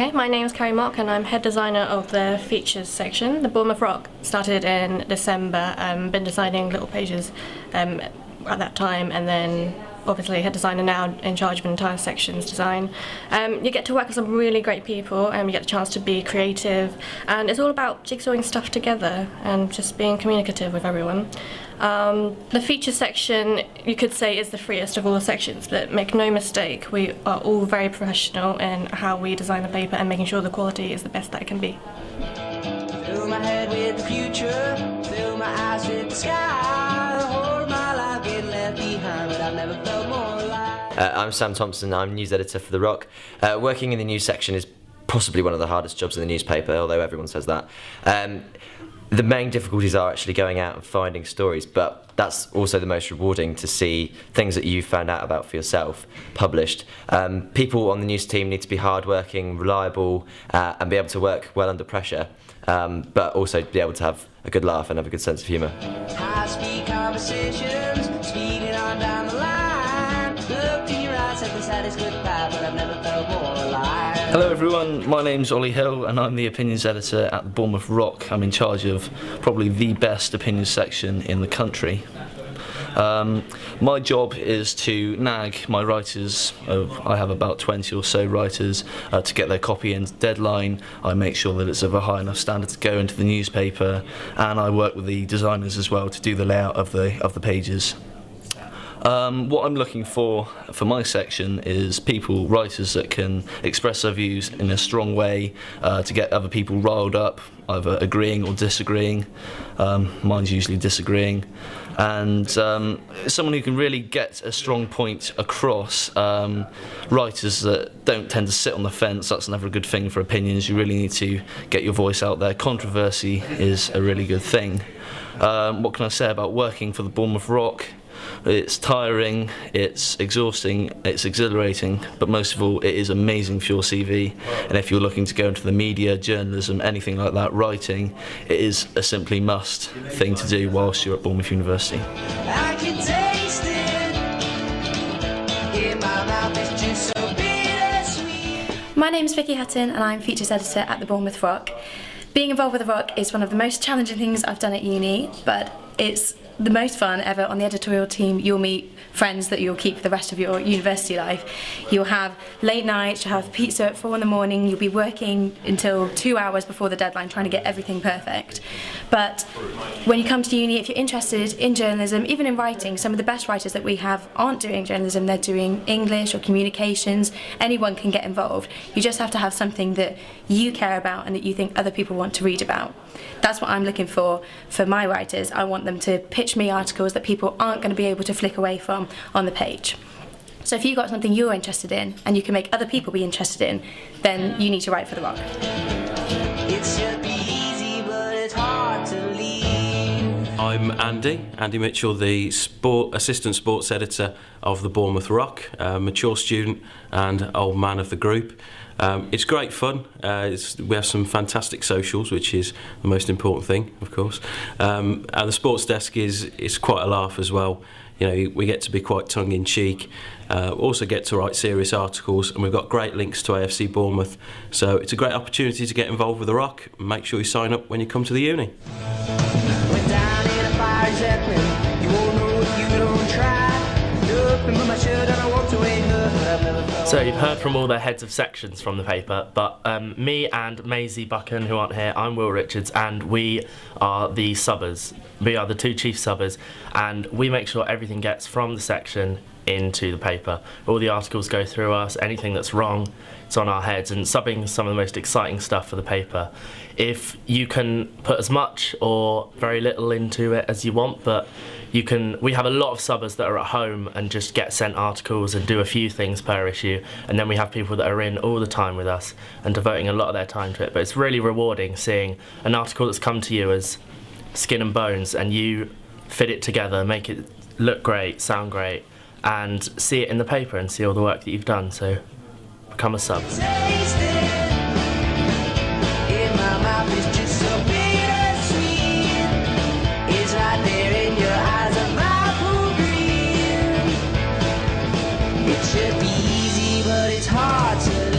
Okay, my name is Carrie Mock and I'm head designer of the features section. The Bournemouth Rock started in December, been designing little pages at that time, and then obviously head designer now in charge of an entire section's design. You get to work with some really great people and you get the chance to be creative, and it's all about jigsawing stuff together and just being communicative with everyone. The feature section, you could say, is the freest of all the sections, but make no mistake, we are all very professional in how we design the paper and making sure the quality is the best that it can be. Fill my head with the future, fill my eyes with the sky, hold my life get left behind, but I've never felt more alive. I'm Sam Thompson, I'm news editor for The Rock. Working in the news section is possibly one of the hardest jobs in the newspaper, although everyone says that. The main difficulties are actually going out and finding stories, but that's also the most rewarding, to see things that you found out about for yourself published. People on the news team need to be hardworking, reliable, and be able to work well under pressure, but also be able to have a good laugh and have a good sense of humour. High-speed conversations, speeding on down the line. Looked in your eyes, said the saddest goodbye, but I've never felt more alive. Hello everyone, my name's Ollie Hill and I'm the opinions editor at the Bournemouth Rock. I'm in charge of probably the best opinions section in the country. My job is to nag my writers, I have about 20 or so writers, to get their copy in deadline. I make sure that it's of a high enough standard to go into the newspaper, and I work with the designers as well to do the layout of the pages. What I'm looking for my section is people, writers that can express their views in a strong way, to get other people riled up, either agreeing or disagreeing. Mine's usually disagreeing. And someone who can really get a strong point across. Writers that don't tend to sit on the fence, that's never a good thing for opinions. You really need to get your voice out there. Controversy is a really good thing. What can I say about working for the Bournemouth Rock? It's tiring, it's exhausting, it's exhilarating, but most of all it is amazing for your CV, and if you're looking to go into the media, journalism, anything like that, writing, it is a simply must thing to do whilst you're at Bournemouth University. I can taste it in my mouth, it's just so bittersweet. My name's Vicky Hutton and I'm features editor at the Bournemouth Rock. Being involved with the Rock is one of the most challenging things I've done at uni, but it's the most fun ever. On the editorial team, you'll meet friends that you'll keep for the rest of your university life. You'll have late nights, you'll have pizza at 4 in the morning, you'll be working until 2 hours before the deadline trying to get everything perfect. But when you come to uni, if you're interested in journalism, even in writing, some of the best writers that we have aren't doing journalism, they're doing English or communications. Anyone can get involved. You just have to have something that you care about and that you think other people want to read about. That's what I'm looking for my writers. I want them to pitch me articles that people aren't going to be able to flick away from on the page. So if you've got something you're interested in and you can make other people be interested in, then you need to write for The Rock. It should be easy, but it's hard to leave. I'm Andy Mitchell, the assistant sports editor of the Bournemouth Rock, mature student and old man of the group. It's great fun. We have some fantastic socials, which is the most important thing, of course. And the sports desk is quite a laugh as well. You know, we get to be quite tongue-in-cheek. Also get to write serious articles, and we've got great links to AFC Bournemouth. So it's a great opportunity to get involved with The Rock. Make sure you sign up when you come to the uni. Went down in a fire Zeppelin, you won't know if you don't try. Look, and put my shirt on, I walked away, look, but I've never felt. So you've heard from all the heads of sections from the paper, but me and Maisie Buchan, who aren't here, I'm Will Richards, and we are the subbers. We are the two chief subbers, and we make sure everything gets from the section into the paper. All the articles go through us, anything that's wrong, it's on our heads, and subbing is some of the most exciting stuff for the paper. If you can put as much or very little into it as you want, but we have a lot of subbers that are at home and just get sent articles and do a few things per issue, and then we have people that are in all the time with us and devoting a lot of their time to it. But it's really rewarding seeing an article that's come to you as skin and bones, and you fit it together, make it look great, sound great, and see it in the paper and see all the work that you've done. So become a sub. Taste it in my mouth, it's just so bittersweet. It's right there in your eyes, a purple green. It should be easy, but it's hard to